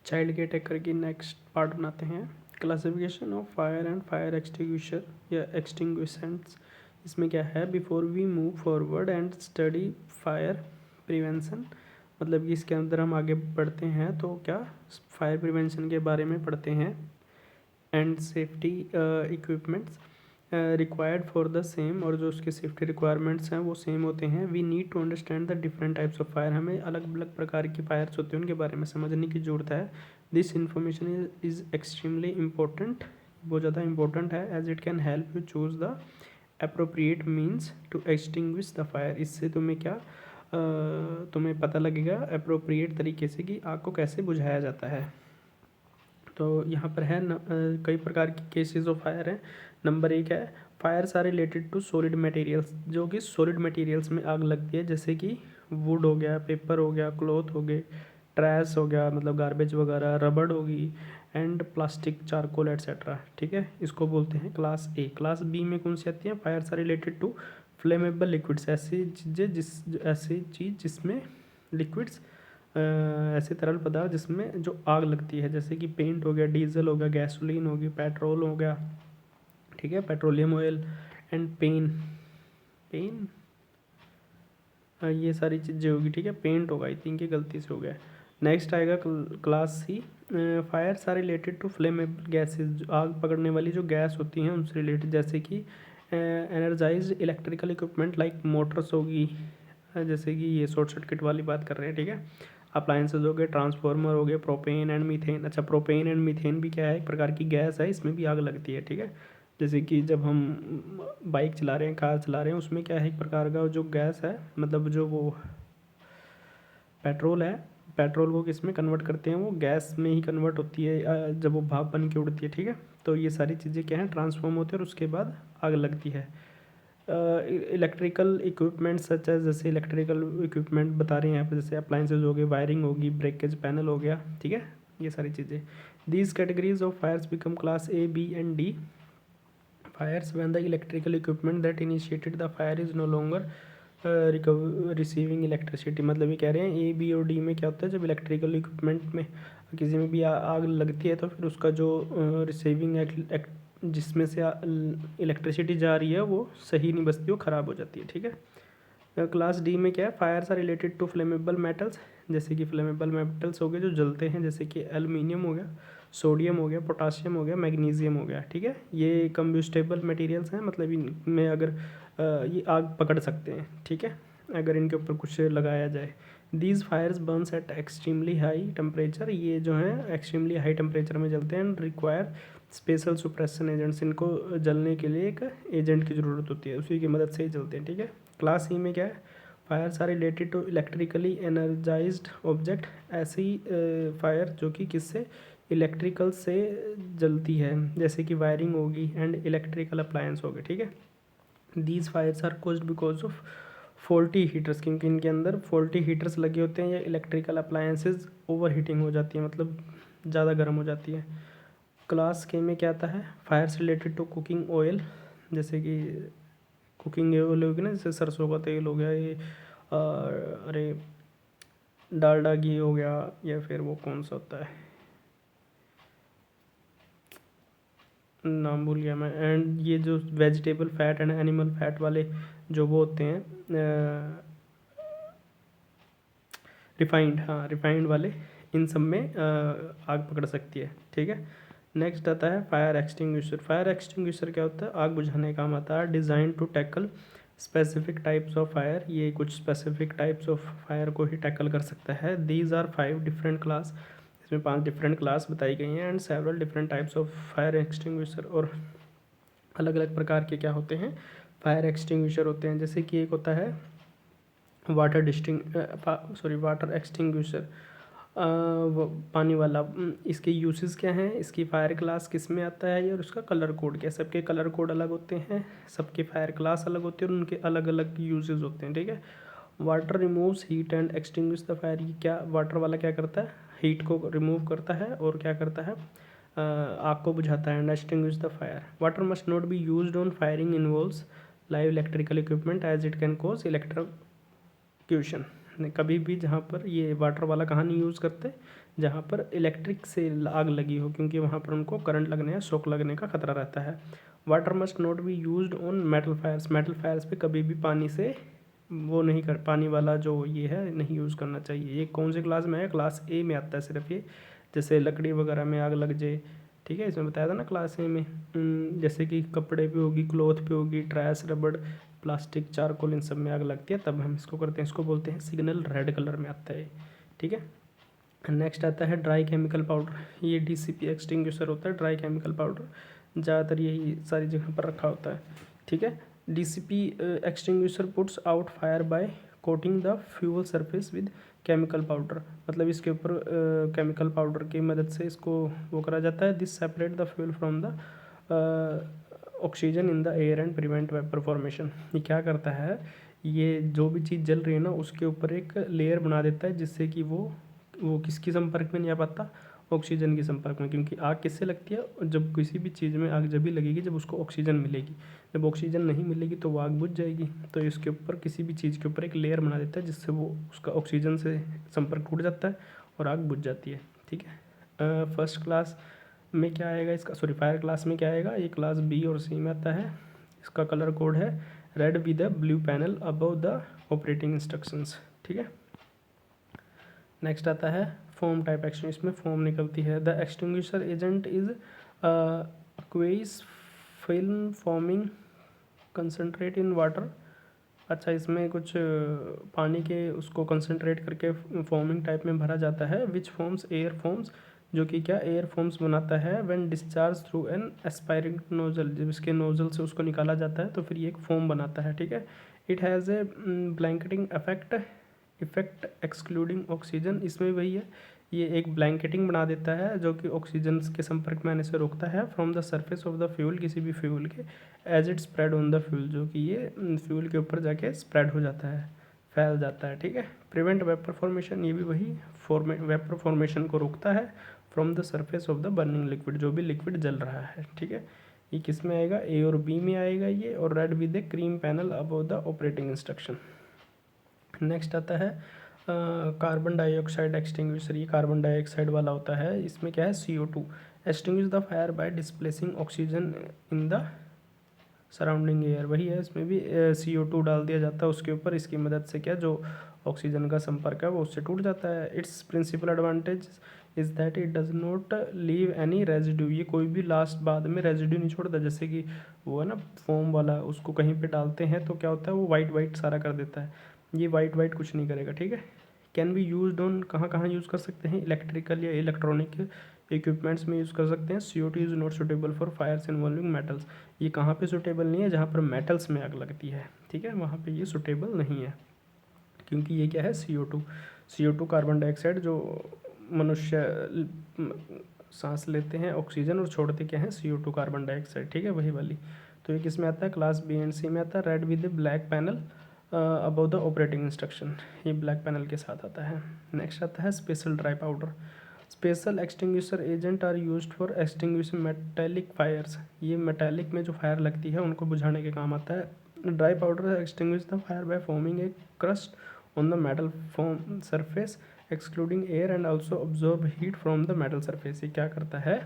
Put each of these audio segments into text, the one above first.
Child care taker की next part बनाते हैं। Classification of fire and fire extinguisher या एक्सटिंग्विशेंट्स। इसमें क्या है, before we move forward and study fire prevention, मतलब कि इसके अंदर हम आगे बढ़ते हैं तो क्या फायर प्रिवेंशन के बारे में पढ़ते हैं। And safety equipments required for the same, और जो उसके सेफ्टी रिक्वायरमेंट्स हैं वो सेम होते हैं। We need to understand the different types of fire, हमें अलग अलग प्रकार की फायर्स होती हैं उनके बारे में समझने की ज़रूरत है। This information is extremely important, बहुत ज़्यादा इंपॉर्टेंट है, as it can help you choose the appropriate means to extinguish the fire. इससे तुम्हें क्या तुम्हें पता लगेगा अप्रोप्रिएट तरीके से कि आग को कैसे बुझाया जाता है। तो यहाँ पर है कई प्रकार की केसेस ऑफ फायर हैं। नंबर 1 है, fires are related to solid materials, जो कि सॉलिड मटेरियल्स में आग लगती है, जैसे कि वुड हो गया, पेपर हो गया, क्लॉथ हो गए, ट्रैश हो गया मतलब गार्बेज वगैरह, रबड़ होगी, एंड प्लास्टिक, चारकोल एट्सेट्रा। ठीक है, इसको बोलते हैं क्लास ए। क्लास बी में कौन सी आती है, fires are related to flammable liquids, ऐसी चीज़ें ऐसी चीज़ जिसमें लिक्विड्स ऐसे तरल पदार्थ जिसमें जो आग लगती है, जैसे कि पेंट हो गया, डीजल हो गया, गैसोलीन होगी, पेट्रोल हो गया, ठीक है, petroleum oil, and pen pen ये सारी चीज़ें होगी। ठीक है, पेंट होगा, आई थिंक ये गलती से हो गया। नेक्स्ट आएगा class C, fires are related to flammable gases, आग पकड़ने वाली जो गैस होती हैं उनसे रिलेटेड, जैसे कि energised electrical equipment like Motors होगी, जैसे कि ये शॉर्ट सर्किट वाली बात कर रहे हैं। ठीक है, अप्लायंसेज हो गए, ट्रांसफार्मर हो गए, प्रोपेन एंड मीथेन। अच्छा, प्रोपेन एंड मीथेन भी क्या है, एक प्रकार की गैस है, इसमें भी आग लगती है। ठीक है, जैसे कि जब हम बाइक चला रहे हैं, कार चला रहे हैं, उसमें क्या है, एक प्रकार का जो गैस है, मतलब जो वो पेट्रोल है, पेट्रोल को किस में कन्वर्ट करते हैं, वो गैस में ही कन्वर्ट होती है जब वो भाप बन के उड़ती है। ठीक है, तो ये सारी चीज़ें क्या हैं, ट्रांसफॉर्म होती है और उसके बाद आग लगती है। इलेक्ट्रिकल इक्विपमेंट सच एज, जैसे इलेक्ट्रिकल इक्विपमेंट बता रहे हैं यहाँ पे, जैसे अप्लाइंसेज हो गए, वायरिंग होगी, ब्रेकेज पैनल हो गया। ठीक है, ये सारी चीज़ें। These categories of fires become class A, B and D fires when the electrical equipment that initiated the fire is no longer receiving electricity. मतलब ये कह रहे हैं ए, बी और डी में क्या होता है, जब इलेक्ट्रिकल इक्विपमेंट में किसी में भी आग लगती है तो फिर उसका जो रिसीविंग जिसमें से इलेक्ट्रिसिटी जा रही है वो सही नहीं बचती, वो ख़राब हो जाती है। ठीक है, क्लास डी में क्या है, fires are related to flammable metals, जैसे कि फ्लेमेबल मेटल्स हो गए जो जलते हैं, जैसे कि एल्युमिनियम हो गया, सोडियम हो गया, पोटाशियम हो गया, मैग्नीशियम हो गया। ठीक है, ये कम्बस्टेबल मटेरियल्स हैं, मतलब इनमें अगर ये आग पकड़ सकते हैं। ठीक है, अगर इनके ऊपर कुछ लगाया जाए। These fires burns at extremely high temperature, ये जो है एक्सट्रीमली हाई टेम्परेचर में जलते हैं। And require special suppression agents, इनको जलने के लिए एक एजेंट की ज़रूरत होती है, उसी की मदद से ही जलते हैं। ठीक है, क्लास ई में क्या है, fires are related to electrically energized object, ऐसी फायर जो कि किससे, इलेक्ट्रिकल से जलती है, जैसे कि वायरिंग होगी एंड इलेक्ट्रिकल अप्लायंस हो गए। ठीक है, these fires are caused because of faulty heaters, क्योंकि इनके अंदर फॉल्टी हीटर्स लगे होते हैं, या इलेक्ट्रिकल अप्लायंसेज ओवर हीटिंग हो जाती है, मतलब ज़्यादा गर्म हो जाती है। क्लास के में क्या आता है, fires related to cooking oil, जैसे कि कुकिंग ऑयल होगी ना, जैसे सरसों का तेल हो गया, ये अरे डालडा घी हो गया, या फिर वो कौन सा होता है, नाम भूल गया मैं। एंड ये जो vegetable fat and animal fat वाले जो वो होते हैं रिफाइंड, हाँ रिफाइंड वाले, इन सब में आग पकड़ सकती है। ठीक है, नेक्स्ट आता है फायर एक्सटिंग्विशर। फायर एक्सटिंग्विशर क्या होता है, आग बुझाने का काम आता है। Design to tackle specific types of fire, ये कुछ स्पेसिफिक टाइप्स ऑफ फायर को ही टैकल कर सकता है। दीज आर 5 डिफरेंट क्लास, इसमें 5 डिफरेंट क्लास बताई गई हैं। And several different types of fire extinguisher, और अलग अलग प्रकार के क्या होते हैं, फायर एक्सटिंग्विशर होते हैं। जैसे कि एक होता है वाटर एक्सटिंग्विशर, पानी वाला। इसके यूसेस क्या हैं, इसकी फायर क्लास किस में आता है, और उसका कलर कोड क्या है। सबके कलर कोड अलग होते हैं, सबके फायर क्लास अलग होते हैं, और उनके अलग अलग यूजेस होते हैं। ठीक है, water removes heat and extinguish the fire, ये क्या वाटर वाला क्या करता है, हीट को रिमूव करता है और क्या करता है, आग को बुझाता है। And extinguish the fire, water must not be used on firing involves live electrical equipment as it can cause electrocution, कभी भी जहाँ पर ये वाटर वाला कहाँ नहीं यूज़ करते, जहाँ पर इलेक्ट्रिक से आग लगी हो, क्योंकि वहाँ पर उनको करंट लगने या शॉक लगने का खतरा रहता है। Water must not be used on metal fires, metal fires पे कभी भी पानी से वो नहीं कर, पानी वाला जो ये है नहीं यूज़ करना चाहिए। ये कौन से क्लास में है? क्लास ए में आता है सिर्फ ये। जैसे लकड़ी वगैरह में आग लग जाए, ठीक है, इसमें बताया था ना क्लास ए में। जैसे कि कपड़े पे होगी, क्लॉथ पे होगी, ट्रैश, रबड़, प्लास्टिक, चारकोल, इन सब में आग लगती है, तब हम इसको करते हैं, इसको बोलते हैं सिग्नल, रेड कलर में आता है, ठीक है। नेक्स्ट आता है ड्राई केमिकल पाउडर। ये डीसीपी एक्सटिंग्विशर होता है, ड्राई केमिकल पाउडर, ज़्यादातर यही सारी जगह पर रखा होता है, ठीक है। DCP extinguisher puts out fire bye coating the fuel surface with chemical powder, मतलब इसके ऊपर केमिकल पाउडर की मदद से इसको वो करा जाता है। This separate the fuel from the oxygen in the air and prevent vapour formation. ये क्या करता है, ये जो भी चीज़ जल रही है ना उसके ऊपर एक लेयर बना देता है, जिससे कि वो किसके संपर्क में नहीं आ पाता, ऑक्सीजन के संपर्क में। क्योंकि आग किससे लगती है, जब किसी भी चीज़ में आग जब भी लगेगी जब उसको ऑक्सीजन मिलेगी, जब ऑक्सीजन नहीं मिलेगी तो वो आग बुझ जाएगी। तो इसके ऊपर किसी भी चीज़ के ऊपर एक लेयर बना देता है, जिससे वो उसका ऑक्सीजन से संपर्क टूट जाता है और आग बुझ जाती है, ठीक है। फर्स्ट क्लास में क्या आएगा इसका, सॉरी फायर क्लास में क्या आएगा, ये क्लास बी और सी में आता है। इसका कलर कोड है red with the blue panel above the operating instructions, ठीक है। नेक्स्ट आता है फोम टाइप एक्सटिंग्विशर, इसमें फोम निकलती है। The extinguisher agent is aqueous film forming concentrate in water. अच्छा, इसमें कुछ पानी के उसको कंसनट्रेट करके फॉर्मिंग टाइप में भरा जाता है। विच फॉर्म्स एयर फॉर्म्स, जो कि क्या एयर फॉर्म्स बनाता है। When discharge through an aspiring nozzle, जब इसके नोजल से उसको निकाला जाता है तो फिर ये एक फोम बनाता है, ठीक है। It has a blanketing effect excluding oxygen, इसमें वही है, ये एक ब्लैंकेटिंग बना देता है जो कि ऑक्सीजन के संपर्क में आने से रोकता है। From the surface of the fuel, किसी भी फ्यूल के, as it spread on the fuel, जो कि ये फ्यूल के ऊपर जाके स्प्रेड हो जाता है, फैल जाता है, ठीक है। प्रिवेंट वेपर फॉर्मेशन, ये भी वही वेपर फॉर्मेशन को रोकता है। From the surface of the burning liquid, जो भी लिक्विड जल रहा है, ठीक है। ये किस में आएगा, ए और बी में आएगा ये, और read with the cream panel above the operating instruction. Next आता है कार्बन डाइऑक्साइड एक्सटिंग्विशर। ये कार्बन डाइऑक्साइड वाला होता है, इसमें क्या है CO2। Extinguish the fire bye displacing oxygen in the surrounding air, वही है, इसमें भी CO2 डाल दिया जाता है उसके ऊपर, इसकी मदद से क्या जो ऑक्सीजन का संपर्क है वो उससे टूट जाता है। Its principal advantage is that it does not leave any residue, ये कोई भी लास्ट बाद में रेजिड्यू नहीं छोड़ता। जैसे कि वो है ना फोम वाला, उसको कहीं पे डालते हैं तो क्या होता है, वो वाइट वाइट सारा कर देता है, ये वाइट वाइट कुछ नहीं करेगा, ठीक है। कैन बी यूज ऑन, कहाँ कहाँ यूज़ कर सकते हैं, इलेक्ट्रिकल या इलेक्ट्रॉनिक इक्विपमेंट्स में यूज़ कर सकते हैं। CO2 is not suitable for fires involving metals, ये कहाँ पे सुटेबल नहीं है, जहाँ पर मेटल्स में आग लगती है, ठीक है, वहाँ पे ये सुटेबल नहीं है, क्योंकि ये क्या है, CO2 कार्बन डाइऑक्साइड जो मनुष्य सांस लेते हैं ऑक्सीजन और छोड़ते क्या है, CO2 कार्बन डाइऑक्साइड, ठीक है, वही वाली। तो ये किस में आता है, क्लास बी एंड सी में आता है। Red with black panel about the operating instruction, ये ब्लैक पैनल के साथ आता है। नेक्स्ट आता है special dry powder. Special extinguisher agent are used for extinguishing metallic fires, ये मेटेलिक में जो फायर लगती है उनको बुझाने के काम आता है। Dry powder extinguish the fire by forming a crust on the metal form surface excluding air and also absorb heat from the metal surface. ये क्या करता है,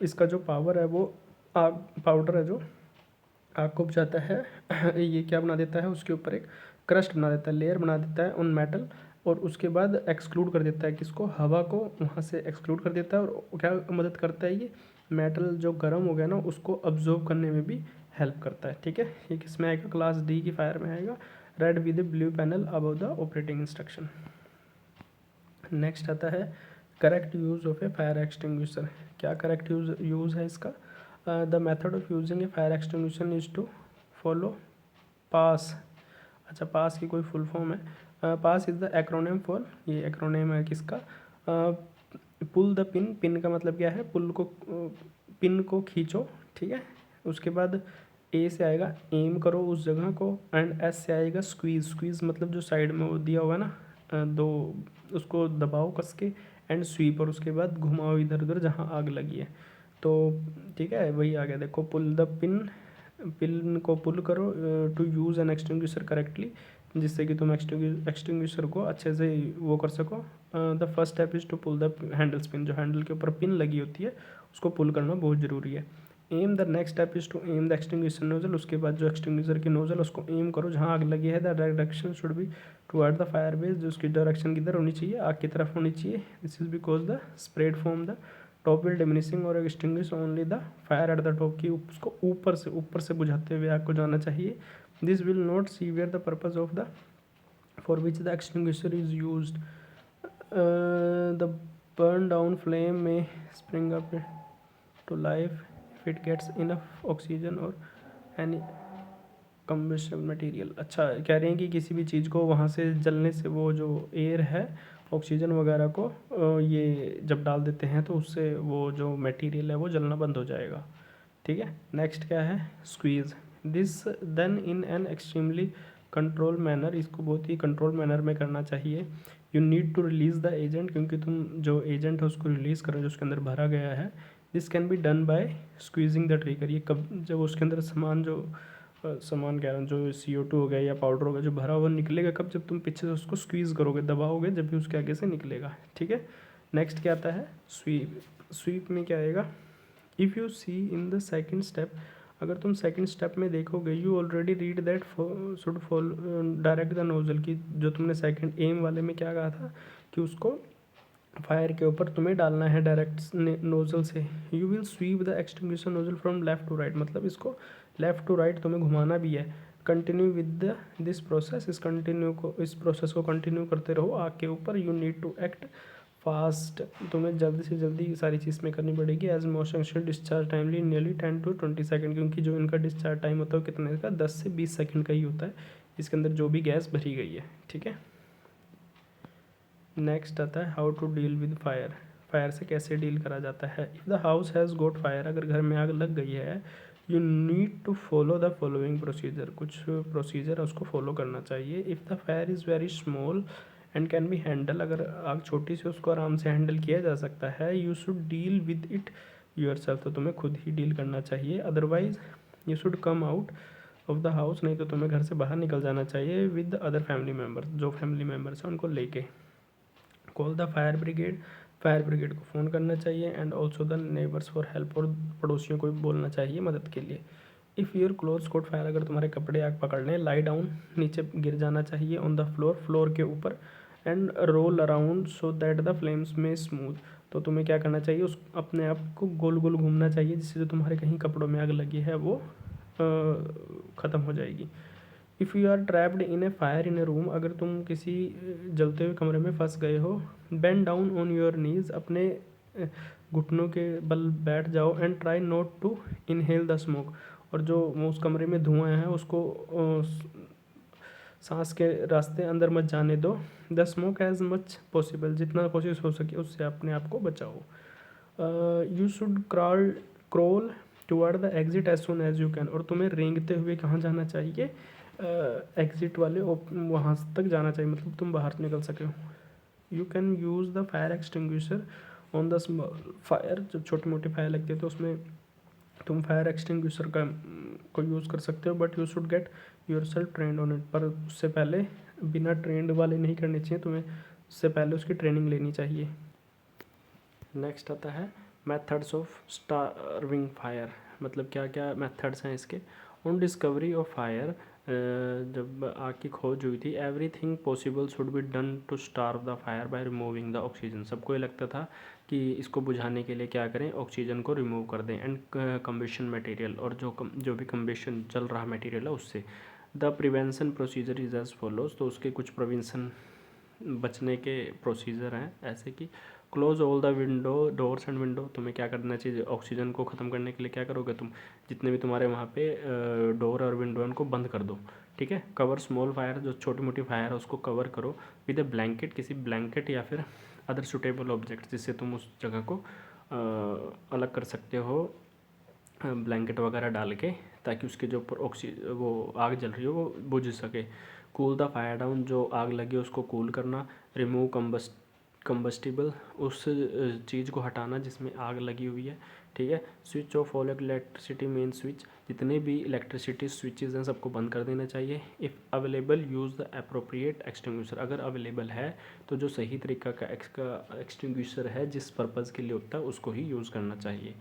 इसका जो पावर है वो आग, पाउडर है जो आग को बुझाता है, ये क्या बना देता है, उसके ऊपर एक क्रस्ट बना देता है, लेयर बना देता है उन मेटल, और उसके बाद एक्सक्लूड कर देता है किसको, हवा को वहाँ से एक्सक्लूड कर देता है। और क्या मदद करता है, ये मेटल जो गर्म हो गया ना उसको अब्जॉर्ब करने में भी हेल्प करता है, ठीक है। ये किस में आएगा, क्लास डी की फायर में आएगा। Red with blue panel above the operating instruction. Next आता है correct use of a fire extinguisher. क्या करेक्ट यूज़ है इसका, the method of using a fire extinguisher is to follow PASS. अच्छा, PASS की कोई फुल फॉर्म है, PASS is the acronym for, ये एक्रोनिम है किसका, पुल द पिन, पिन का मतलब क्या है, पुल को, पिन को खींचो, ठीक है। उसके बाद ए से आएगा एम करो उस जगह को, एंड एस से आएगा स्क्वीज़, स्क्वीज़ मतलब जो साइड में वो दिया हुआ है ना, दो, उसको दबाओ कस के, एंड स्वीप, और उसके बाद घुमाओ इधर उधर जहाँ आग लगी है, तो ठीक है, वही आ गया, देखो पुल द पिन, पिन को पुल करो to use an extinguisher correctly, जिससे कि तुम एक्सटिंग्विशर को अच्छे से वो कर सको। The first step is to pull the handle pin, जो हैंडल के ऊपर पिन लगी होती है उसको पुल करना बहुत ज़रूरी है। Aim the next step is to aim the extinguisher nozzle, उसके बाद जो एक्सटिंग्विशर की नोजल उसको एम करो जहाँ आग लगी है। The direction should be toward the fire base, जो उसकी डायरेक्शन किधर होनी चाहिए, आग की तरफ होनी चाहिए। This is because the spread from the top will diminishing और extinguish only the fire at the top, की उसको ऊपर से बुझाते हुए आग को जाना चाहिए। This will not severe the purpose of the for which the extinguisher is used. The burn down flame may spring up to life if it gets enough oxygen or any combustion material. अच्छा, कह रहे हैं कि किसी भी चीज़ को वहाँ से जलने से वो जो एयर है ऑक्सीजन वगैरह को ये जब डाल देते हैं तो उससे वो जो मटेरियल है वो जलना बंद हो जाएगा। ठीक है, नेक्स्ट क्या है, squeeze this then in an extremely control manner, इसको बहुत ही कंट्रोल मैनर में करना चाहिए। You need to release the agent, क्योंकि तुम जो एजेंट है उसको रिलीज़ करो जो उसके अंदर भरा गया है। This can be done by squeezing the trigger, ये कब जब उसके अंदर सामान कह रहा हूँ जो CO2 हो गया या पाउडर हो गया जो भरा हुआ निकलेगा कब, जब तुम पीछे से उसको स्क्वीज़ करोगे, दबाओगे, जब भी उसके आगे से निकलेगा। ठीक है, नेक्स्ट क्या आता है, स्वीप। स्वीप में क्या आएगा, if you see in the second step, अगर तुम सेकंड स्टेप में देखोगे, you already read that should fall direct the nozzle की, जो तुमने सेकंड एम वाले में क्या कहा था कि उसको फायर के ऊपर तुम्हें डालना है डायरेक्ट नोजल से। You will sweep the extinguisher nozzle from left to right, मतलब इसको लेफ्ट टू राइट तुम्हें घुमाना भी है। कंटिन्यू विद दिस प्रोसेस, इस प्रोसेस को कंटिन्यू करते रहो आग के ऊपर। You need to act fast, तुम्हें जल्दी से जल्दी सारी चीज़ में करनी पड़ेगी। As motion shell discharge timely nearly 10 to 20 second, क्योंकि जो इनका डिस्चार्ज टाइम होता है कितने का, 10 से 20 सेकंड का ही होता है इसके अंदर जो भी गैस भरी गई है। ठीक है, नेक्स्ट आता है how to deal with fire, fire से कैसे डील करा जाता है। If the house has got fire, अगर घर में आग लग गई है, you need to follow the following procedure, कुछ प्रोसीजर है उसको फॉलो करना चाहिए। If the fire is very small and can be handle, अगर आग छोटी सी उसको आराम से हैंडल किया जा सकता है, you should deal with it yourself, तो तुम्हें खुद ही डील करना चाहिए। Otherwise you should come out of the house, नहीं तो तुम्हें घर से बाहर निकल जाना चाहिए विद अदर फैमिली मेम्बर्स, जो फैमिली मेम्बर्स हैं उनको लेके। Call the fire brigade, fire brigade को फ़ोन करना चाहिए। And also the neighbours for help, और पड़ोसियों को भी बोलना चाहिए मदद के लिए। If your clothes cot fire, अगर तुम्हारे कपड़े आग पकड़ लें, लाई डाउन, नीचे गिर जाना चाहिए, ऑन द फ्लोर, फ्लोर के ऊपर, and roll around so that the flames में स्मूथ, तो तुम्हें क्या करना चाहिए, उस अपने आप को गोल गोल घूमना चाहिए जिससे जो तुम्हारे कहीं कपड़ों में आग लगी है वो ख़त्म हो जाएगी। If you are trapped in a fire in a room, अगर तुम किसी जलते हुए कमरे में फंस गए हो, bend down on your knees, अपने घुटनों के बल बैठ जाओ। And try not to inhale the smoke, और जो उस कमरे में धुआं है उसको सांस के रास्ते अंदर मत जाने दो। The smoke as much possible, जितना कोशिश हो सके उससे अपने आप को बचाओ। You should crawl toward the exit as soon as you can, और तुम्हें रेंगते हुए कहाँ जाना चाहिए, एग्जिट वाले वहाँ तक जाना चाहिए, मतलब तुम बाहर निकल सके हो। You can use the fire extinguisher on the small fire, जब छोटी मोटी फायर लगती है तो उसमें तुम फायर एक्सटिंग्विशर को यूज़ कर सकते हो। But you should get your self trend on it, पर उससे पहले बिना ट्रेंड वाले नहीं करने चाहिए, तुम्हें उससे पहले उसकी ट्रेनिंग लेनी चाहिए। नेक्स्ट आता है मेथड्स ऑफ स्टार्विंग फायर, मतलब क्या क्या मेथड्स हैं इसके। ऑन डिस्कवरी ऑफ फायर, जब आग की खोज हुई थी, everything possible should be done to starve the fire by removing the oxygen, सबको ये लगता था कि इसको बुझाने के लिए क्या करें, ऑक्सीजन को रिमूव कर दें। एंड कम्बेशन मटेरियल, और जो भी कम्बेशन चल रहा मटेरियल है उससे। The prevention procedure is as follows, तो उसके कुछ प्रिवेंशन बचने के प्रोसीजर हैं ऐसे कि close all the window doors and window, तुम्हें क्या करना चाहिए, ऑक्सीजन को ख़त्म करने के लिए क्या करोगे तुम, जितने भी तुम्हारे वहाँ पे डोर और विंडो उनको बंद कर दो। ठीक है, कवर स्मॉल फायर, जो छोटी मोटी फायर है उसको कवर करो विद ए ब्लैंकेट, किसी ब्लैंकेट या फिर अदर सुटेबल ऑब्जेक्ट, जिससे तुम उस जगह को अलग कर सकते हो ब्लैंकेट वगैरह डाल के, ताकि उसके जो ऊपर वो आग जल रही हो वो बुझ सके। कूल द फायर डाउन, जो आग लगी उसको कूल करना। रिमूव कंबस्टिबल, उस चीज़ को हटाना जिसमें आग लगी हुई है, ठीक है। Switch off all electricity main switch, जितने भी इलेक्ट्रिसिटी स्विचेस हैं सबको बंद कर देना चाहिए। If available use the appropriate extinguisher, अगर अवेलेबल है तो जो सही तरीका का एक्सटिंग्विशर है जिस पर्पज़ के लिए होता है उसको ही यूज़ करना चाहिए।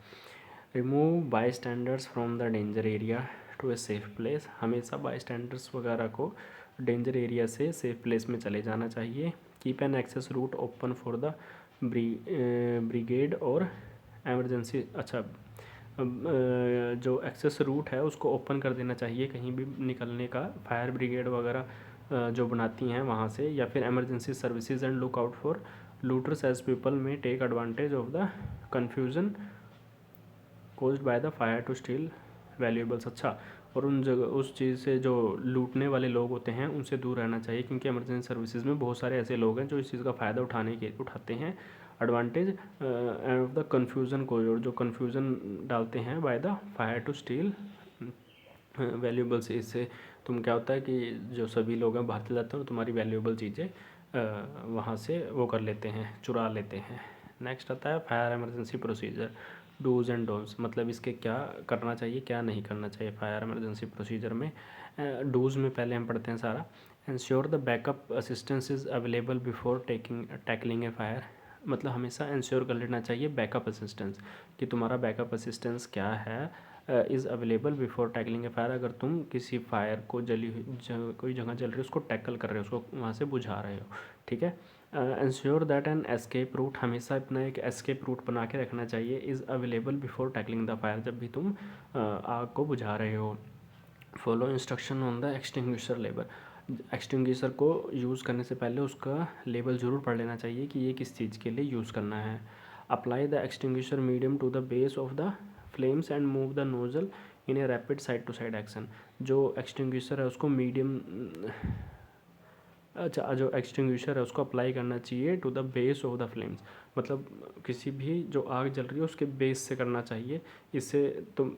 Remove bystanders from the danger area to a safe place, हमेशा बाई स्टैंडर्ड्स वगैरह को डेंजर एरिया से सेफ प्लेस में चले जाना चाहिए। Keep an access route open for the brigade और एमरजेंसी, अच्छा जो एक्सेस रूट है उसको ओपन कर देना चाहिए कहीं भी निकलने का, फायर ब्रिगेड वगैरह जो बनाती हैं वहाँ से, या फिर emergency services and look out for looters as people may take advantage of the confusion caused by the fire to steal valuables. अच्छा, और उन जगह उस चीज़ से जो लूटने वाले लोग होते हैं उनसे दूर रहना चाहिए, क्योंकि इमरजेंसी सर्विसेज में बहुत सारे ऐसे लोग हैं जो इस चीज़ का फ़ायदा उठाते हैं एडवांटेज ऑफ द कन्फ्यूज़न को, और जो कन्फ्यूज़न डालते हैं by the fire to steal valuables. इससे तुम क्या होता है कि जो सभी लोग हैं बाहर चले जाते हैं और तुम्हारी वैल्यूएबल चीज़ें वहाँ से वो कर लेते हैं, चुरा लेते हैं। नेक्स्ट आता है fire emergency procedure, dos and don'ts, मतलब इसके क्या करना चाहिए क्या नहीं करना चाहिए फायर इमरजेंसी प्रोसीजर में। डूज में पहले हम पढ़ते हैं सारा। Ensure the backup assistance is available before tackling a fire, मतलब हमेशा इंश्योर कर लेना चाहिए बैकअप असिस्टेंस, कि तुम्हारा बैकअप असिस्टेंस क्या है is available before tackling a fire. अगर तुम किसी फायर को कोई जगह जल रही है उसको टैकल कर रहे हो, उसको वहाँ से बुझा रहे हो, ठीक है। Ensure that an escape route, हमेशा अपना एक एस्केप रूट बना के रखना चाहिए, is available before tackling the fire, जब भी तुम आग को बुझा रहे हो। Follow instruction on the extinguisher label, extinguisher को यूज़ करने से पहले उसका लेबल ज़रूर पढ़ लेना चाहिए कि ये किस चीज़ के लिए यूज़ करना है। Apply the extinguisher medium to the base of the flames and move the nozzle in a rapid side to side action, जो एक्सटिंग्विशर है उसको मीडियम, अच्छा जो एक्सटिंग्विशर है उसको अप्लाई करना चाहिए to the base of the flames, मतलब किसी भी जो आग जल रही है उसके बेस से करना चाहिए। इससे तुम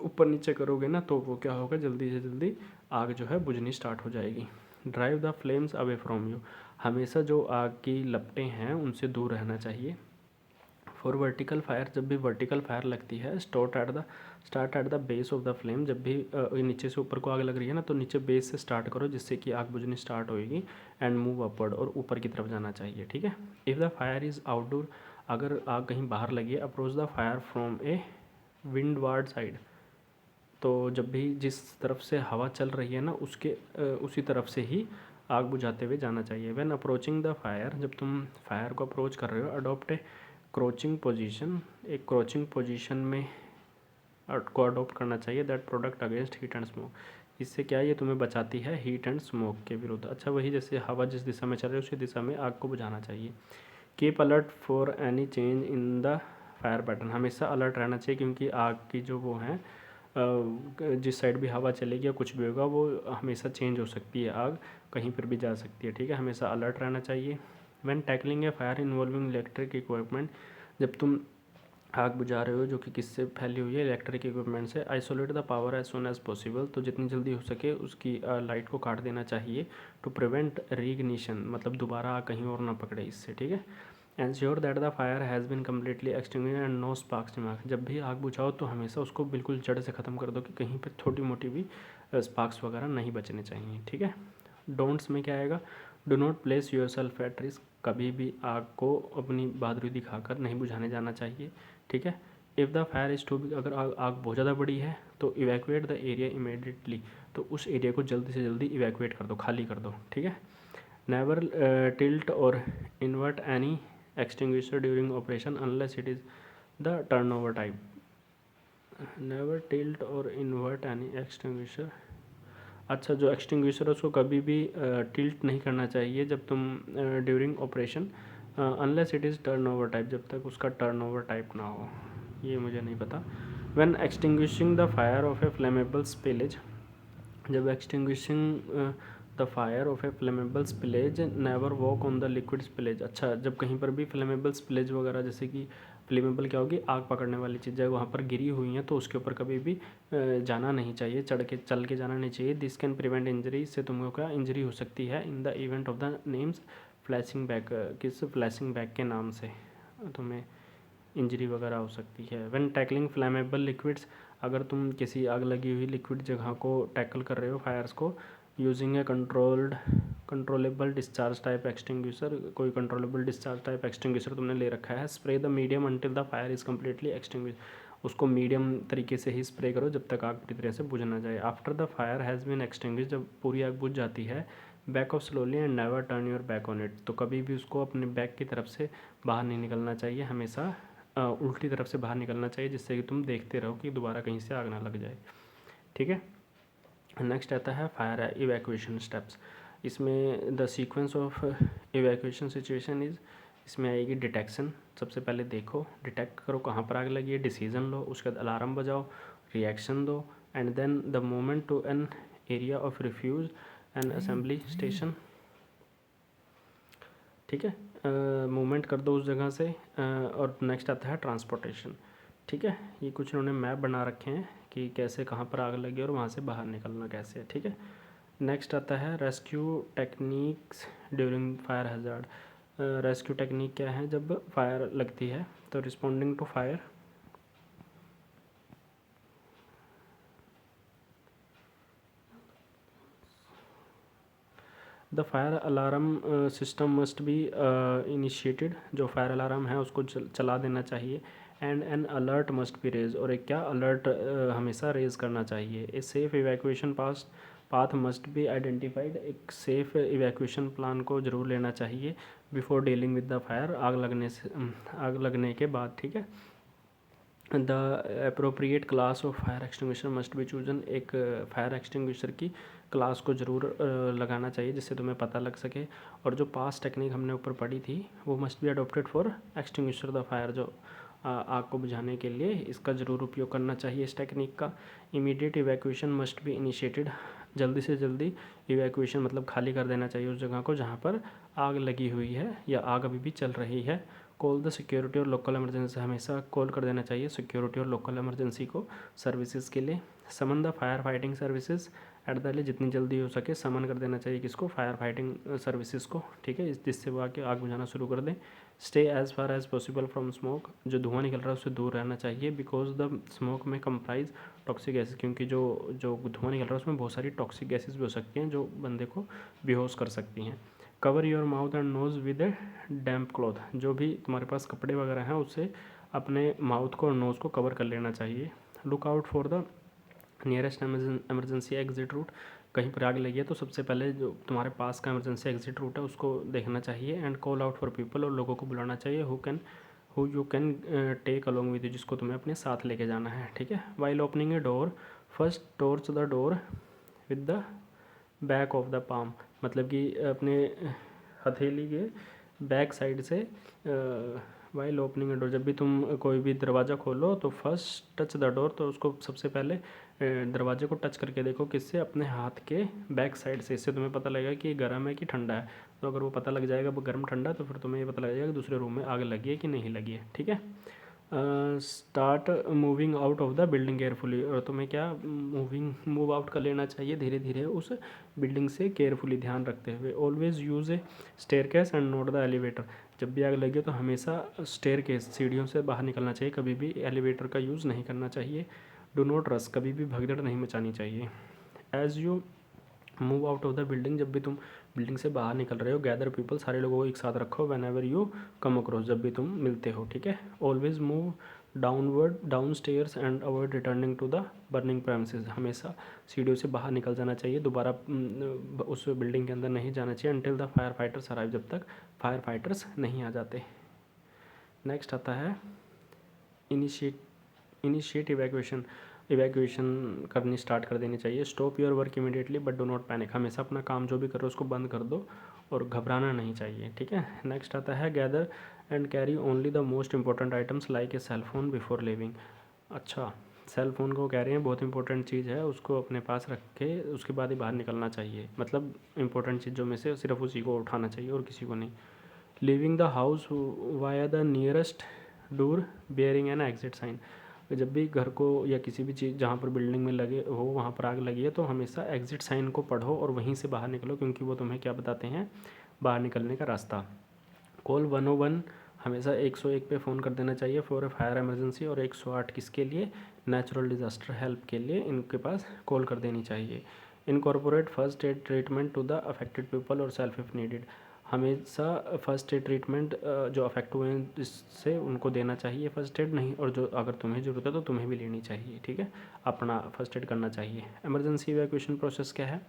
ऊपर नीचे करोगे ना तो वो क्या होगा, जल्दी से जल्दी आग जो है बुझनी स्टार्ट हो जाएगी। Drive the flames away from you, हमेशा जो आग की लपटें हैं उनसे दूर रहना चाहिए। फॉर वर्टिकल फायर, जब भी वर्टिकल फायर लगती है start at the base of the flame, जब भी नीचे से ऊपर को आग लग रही है ना तो नीचे बेस से स्टार्ट करो जिससे कि आग बुझनी स्टार्ट होएगी, एंड मूव अपवर्ड, और ऊपर की तरफ जाना चाहिए, ठीक है। If the fire is outdoor, अगर आग कहीं बाहर लगी है, approach the fire from A windward side, तो जब भी जिस तरफ से हवा चल रही है ना उसी तरफ से ही आग बुझाते हुए जाना चाहिए। व्हेन अप्रोचिंग द फायर, जब तुम फायर को अप्रोच कर रहे हो, अडोप्ट ए क्रोचिंग पोजीशन, एक क्रोचिंग पोजीशन में को अडोप्ट करना चाहिए, that product against heat and smoke, इससे क्या ये तुम्हें बचाती है हीट एंड स्मोक के विरुद्ध। अच्छा, वही जैसे हवा जिस दिशा में चल रही है उसी दिशा में आग को बुझाना चाहिए। Keep alert for any change in the fire pattern, हमेशा अलर्ट रहना चाहिए, क्योंकि आग की जो वो हैं जिस साइड भी हवा चलेगी या कुछ भी होगा वो हमेशा चेंज हो सकती है, आग कहीं पर भी जा सकती है, ठीक है। हमेशा अलर्ट रहना चाहिए। When tackling a fire involving electric equipment, जब तुम आग बुझा रहे हो जो कि किससे फैली हुई है, इलेक्ट्रिक इक्विपमेंट से, isolate the power as soon as possible, तो जितनी जल्दी हो सके उसकी लाइट को काट देना चाहिए। टू प्रिवेंट रीइग्निशन, मतलब दोबारा आग कहीं और ना पकड़े इससे, ठीक है। Ensure that the fire has been completely extinguished and no sparks remark, जब भी आग बुझाओ तो हमेशा उसको बिल्कुल जड़ से ख़त्म कर दो कि कहीं पर छोटी मोटी भी स्पार्क्स वगैरह नहीं बचने चाहिए, ठीक है। डोंट्स में क्या आएगा, do not place your self at risk, कभी भी आग को अपनी बहादुरी दिखाकर नहीं बुझाने जाना चाहिए, ठीक है। If the fire is too big, अगर आग बहुत ज़्यादा बड़ी है तो इवैक्यूएट द एरिया इमीडिएटली, तो उस एरिया को जल्दी से जल्दी इवैक्यूएट कर दो, खाली कर दो, ठीक है। नेवर टिल्ट और invert any extinguisher during operation unless it is the turnover type, never tilt और इन्वर्ट एनी एक्सटिंग्विशर, अच्छा जो एक्सटिंग्विशर है उसको कभी भी टिल्ट नहीं करना चाहिए जब तुम during operation, unless it is turn over type, जब तक उसका टर्न ओवर टाइप ना हो, ये मुझे नहीं पता। When extinguishing the fire of a flammable spillage, जब extinguishing the fire of a flammable spillage never walk on the liquid spillage, अच्छा जब कहीं पर भी फ्लेमेबल स्पिलेज वगैरह, जैसे कि फ्लेमेबल क्या होगी, आग पकड़ने वाली चीज़ें वहाँ पर गिरी हुई हैं तो उसके ऊपर कभी भी जाना नहीं चाहिए, चल के जाना नहीं चाहिए। दिस कैन प्रिवेंट इंजरी, इससे तुमको क्या इंजरी हो सकती है। In the event of the names flashing back, किस फ्लैशिंग बैक के नाम से तुम्हें इंजरी वगैरह हो सकती है। व्हेन टैकलिंग फ्लैमेबल लिक्विड्स, अगर तुम किसी आग लगी हुई लिक्विड जगह को टैकल कर रहे हो फायर्स को, यूजिंग ए कंट्रोलेबल डिस्चार्ज टाइप एक्सटिंग्विशर, कोई कंट्रोलेबल डिस्चार्ज टाइप एक्सटिंग्विशर तुमने ले रखा है। Spray the medium until the fire is completely extinguish, उसको मीडियम तरीके से ही स्प्रे करो जब तक आग पूरी तरह से बुझ ना जाए। After the fire has been extinguish, जब पूरी आग बुझ जाती है, back off slowly and never turn your back on it, तो कभी भी उसको अपने बैक की तरफ से बाहर नहीं निकलना चाहिए, हमेशा उल्टी तरफ से बाहर निकलना चाहिए, जिससे कि तुम देखते रहो कि दोबारा कहीं से आग ना लग जाए। ठीक है। नेक्स्ट आता है फायर इवैक्यूएशन स्टेप्स। इसमें the sequence of evacuation situation is, इसमें आएगी डिटेक्शन, सबसे पहले देखो, डिटेक्ट करो कहाँ पर आग लगी है, डिसीजन लो, उसके बाद अलार्म बजाओ, रिएक्शन दो, and then the movement to an area of refuge and assembly station. ठीक है, मूवमेंट कर दो उस जगह से। और नेक्स्ट आता है ट्रांसपोर्टेशन। ठीक है, ये कुछ इन्होंने मैप बना रखे हैं कि कैसे कहाँ पर आग लगी और वहाँ से बाहर निकलना कैसे है। ठीक है, नेक्स्ट आता है rescue techniques during fire hazard. Rescue technique क्या है जब फायर लगती है, तो responding to fire, the fire alarm system must be initiated, जो फायर अलार्म है उसको चला देना चाहिए। And an alert must be raise, और एक क्या अलर्ट हमेशा रेज करना चाहिए। A safe evacuation path must be identified, एक सेफ इवैक्यूएशन प्लान को जरूर लेना चाहिए before dealing with the fire, आग लगने के बाद। ठीक है, the appropriate class of fire extinguisher must be chosen, एक फायर एक्सटिंग्विशर की क्लास को ज़रूर लगाना चाहिए जिससे तुम्हें पता लग सके। और जो पास टेक्निक हमने ऊपर पढ़ी थी वो must be adopted for extinguisher the fire, जो आग को बुझाने के लिए इसका ज़रूर उपयोग करना चाहिए इस टेक्निक का। Immediate evacuation must be initiated, जल्दी से जल्दी इवैक्यूएशन मतलब खाली कर देना चाहिए उस जगह को जहाँ पर आग लगी हुई है या आग अभी भी चल रही है। कॉल द सिक्योरिटी और लोकल इमरजेंसी, हमेशा कॉल कर देना चाहिए सिक्योरिटी और लोकल इमरजेंसी को सर्विसेज के लिए। Summon the fire fighting services at the early, जितनी जल्दी हो सके समन कर देना चाहिए किसको, फायर फाइटिंग सर्विसेज को। ठीक है, जिससे वो आके आग बुझाना शुरू कर दें। Stay as far as possible from smoke, जो धुआं निकल रहा है उससे दूर रहना चाहिए। Because the smoke may comprise toxic gases, क्योंकि जो धुआं निकल रहा है उसमें बहुत सारी टॉक्सिक गैसेज भी हो सकती हैं जो बंदे को बेहोश कर सकती हैं। Cover your mouth and nose with a damp cloth, जो भी तुम्हारे पास कपड़े वगैरह हैं उससे अपने माउथ को और नोज़ को कवर कर लेना चाहिए। Look out for the nearest emergency exit root, कहीं पर आग लगी है तो सबसे पहले जो तुम्हारे पास का एमरजेंसी एग्जिट रूट है उसको देखना चाहिए। And call out for people, और लोगों को बुलाना चाहिए who you can take along with you, जिसको तुम्हें अपने साथ लेके जाना है। ठीक है, while opening a door first touch the door with the back of the palm, मतलब कि अपने हथेली के बैक साइड से वाइल ओपनिंग ए डोर, जब भी तुम कोई भी दरवाज़ा खोलो तो फर्स्ट टच द डोर, तो उसको सबसे पहले दरवाजे को टच करके देखो किससे, अपने हाथ के बैक साइड से। इससे तुम्हें पता लगेगा कि गर्म है कि ठंडा है। तो अगर वो पता लग जाएगा वो गर्म ठंडा, तो फिर तुम्हें ये पता लग जाएगा कि दूसरे रूम में आग लगी है कि नहीं लगी है। ठीक है, start moving out of the building carefully, और तुम्हें क्या मूव आउट कर लेना चाहिए धीरे धीरे उस बिल्डिंग से केयरफुली, ध्यान रखते हुए। Always use A staircase and not the elevator, जब भी आग लगे तो हमेशा स्टेयरकेस सीढ़ियों से बाहर निकलना चाहिए, कभी भी एलिवेटर का यूज़ नहीं करना चाहिए। डू नॉट रश, कभी भी भगदड़ नहीं मचानी चाहिए। As you move out of the building, जब भी तुम बिल्डिंग से बाहर निकल रहे हो, गैदर पीपल, सारे लोगों को एक साथ रखो। Whenever you come across, जब भी तुम मिलते हो। ठीक है, always move downstairs and avoid returning to the burning premises, हमेशा सीढ़ियों से बाहर निकल जाना चाहिए, दोबारा उस बिल्डिंग के अंदर नहीं जाना चाहिए। Until the fire fighters arrive, जब तक फायर फाइटर्स नहीं आ जाते। नेक्स्ट आता है इनिशिएट इवैक्यूएशन करनी स्टार्ट कर देनी चाहिए। Stop your work immediately but do not panic, हमेशा अपना काम जो भी करो उसको बंद कर दो और घबराना नहीं चाहिए। ठीक है, नेक्स्ट आता है gather and carry only the most important items like a cell phone before leaving. अच्छा, सेल फ़ोन को कह रहे हैं बहुत इंपॉर्टेंट चीज़ है, उसको अपने पास रख के उसके बाद ही बाहर निकलना चाहिए, मतलब इंपॉर्टेंट चीज़ों में से सिर्फ उसी को उठाना चाहिए और किसी को नहीं। Leaving the house via the nearest door bearing an exit sign, जब भी घर को या किसी भी चीज़ जहाँ पर बिल्डिंग में लगे हो वहाँ पर आग लगी है तो हमेशा एग्जिट साइन को पढ़ो और वहीं से बाहर निकलो, क्योंकि वो तुम्हें क्या बताते हैं, बाहर निकलने का रास्ता। कॉल 101 हमेशा 101 पे फ़ोन कर देना चाहिए फॉर ए फायर इमरजेंसी, और 108 किसके लिए, नेचुरल डिज़ास्टर हेल्प के लिए इनके पास कॉल कर देनी चाहिए। Incorporate first aid treatment to the affected people और सेल्फ इफ़ नीडेड, हमेशा फर्स्ट एड ट्रीटमेंट जो अफेक्ट हुए हैं इससे उनको देना चाहिए फर्स्ट एड, नहीं और जो अगर तुम्हें ज़रूरत है तो तुम्हें भी लेनी चाहिए, ठीक है, अपना फर्स्ट एड करना चाहिए। इमरजेंसी इवैक्यूएशन प्रोसेस क्या है,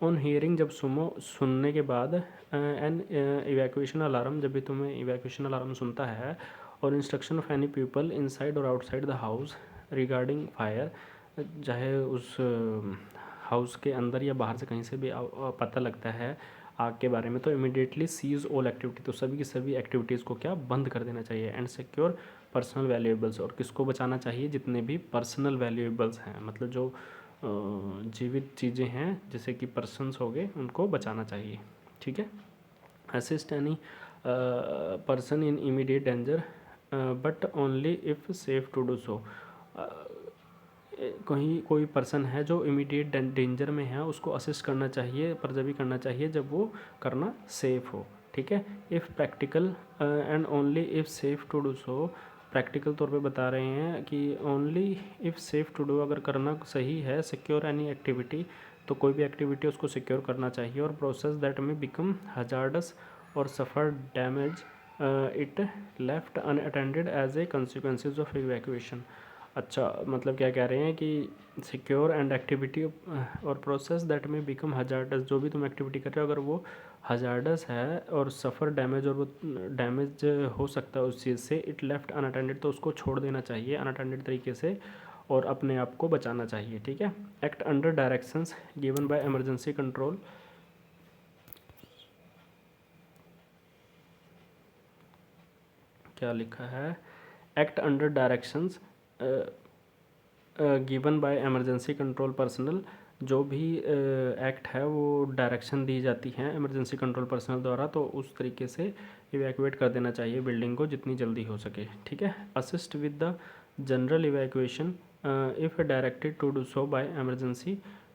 ऑन हियरिंग, जब सुनने के बाद, एन इवैक्यूएशन अलार्म, जब भी तुम्हें इवैक्यूएशन अलार्म सुनता है, और instruction of any people inside और outside the house regarding fire, चाहे उस हाउस के अंदर या बाहर से कहीं से भी पता लगता है आग के बारे में, तो इमीडिएटली सीज ऑल एक्टिविटी, तो सभी की सभी एक्टिविटीज़ को क्या बंद कर देना चाहिए। एंड सिक्योर पर्सनल वैल्यूएबल्स, और किसको बचाना चाहिए, जितने भी पर्सनल वैल्यूएबल्स हैं, मतलब जो जीवित चीज़ें हैं जैसे कि पर्सनस हो गए, उनको बचाना चाहिए, ठीक है। Assist any person in immediate danger but only if safe to do so, कहीं कोई पर्सन है जो इमीडिएट डेंजर में है, उसको असिस्ट करना चाहिए, पर जब भी करना चाहिए जब वो करना सेफ़ हो, ठीक है। If practical and only if safe to do so, practical तौर पे बता रहे हैं कि only if safe to do, अगर करना सही है, सिक्योर एनी एक्टिविटी, तो कोई भी एक्टिविटी उसको सिक्योर करना चाहिए। और process that may become hazardous और suffer damage it left unattended as a consequences of evacuation. अच्छा, मतलब क्या कह रहे हैं कि सिक्योर एंड एक्टिविटी और process that may become hazardous, जो भी तुम एक्टिविटी कर रहे हो अगर वो हजार्डस है और सफ़र डैमेज, और वो डैमेज हो सकता है उस चीज़ से, इट लेफ्ट अनअटेंडेड, तो उसको छोड़ देना चाहिए अनअटेंडेड तरीके से, और अपने आप को बचाना चाहिए, ठीक है। Act under directions given by emergency control, क्या लिखा है, act under directions given by emergency control personal, जो भी एक्ट है वो डायरेक्शन दी जाती हैं इमरजेंसी कंट्रोल पर्सनल द्वारा, तो उस तरीके से इवैक्यूएट कर देना चाहिए बिल्डिंग को जितनी जल्दी हो सके, ठीक है। Assist with the general evacuation if directed to do so by emergency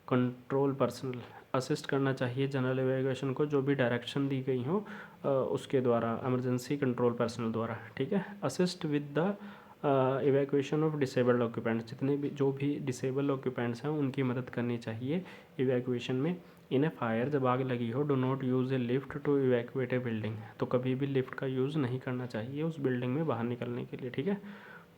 control personal, assist करना चाहिए जनरल इवैक्यूएशन को जो भी डायरेक्शन दी गई हो उसके द्वारा, इमरजेंसी कंट्रोल पर्सनल द्वारा, ठीक है। Assist with the evacuation of disabled occupants, जितने भी जो भी डिसेबल ऑक्यूपेंट्स हैं उनकी मदद करनी चाहिए इवैक्यूएशन में। इन ए फायर, जब आग लगी हो, do not use a lift to evacuate a building, तो कभी भी लिफ्ट का यूज़ नहीं करना चाहिए उस बिल्डिंग में बाहर निकलने के लिए, ठीक है।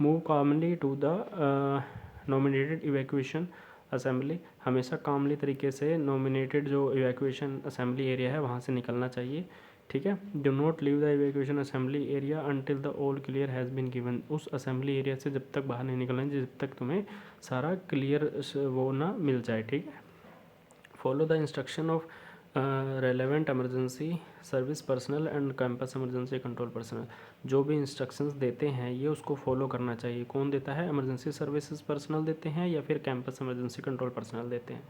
Move calmly to the nominated evacuation assembly, हमेशा कामली तरीके से नॉमिनेटेड जो इवैक्यूएशन असेंबली एरिया है वहाँ से निकलना चाहिए, ठीक है। Do not leave the evacuation assembly area until the all clear has been given, उस असेंबली एरिया से जब तक बाहर नहीं निकलना है जब तक तुम्हें सारा क्लियर वो ना मिल जाए, ठीक है। Follow the instruction of relevant emergency service personal and campus emergency control personal, जो भी इंस्ट्रक्शंस देते हैं ये उसको फॉलो करना चाहिए। कौन देता है, इमरजेंसी सर्विसेज पर्सनल देते हैं या फिर कैंपस इमरजेंसी कंट्रोल पर्सनल देते हैं,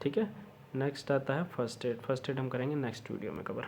ठीक है। नेक्स्ट आता है फर्स्ट एड, फर्स्ट एड हम करेंगे नेक्स्ट वीडियो में कवर।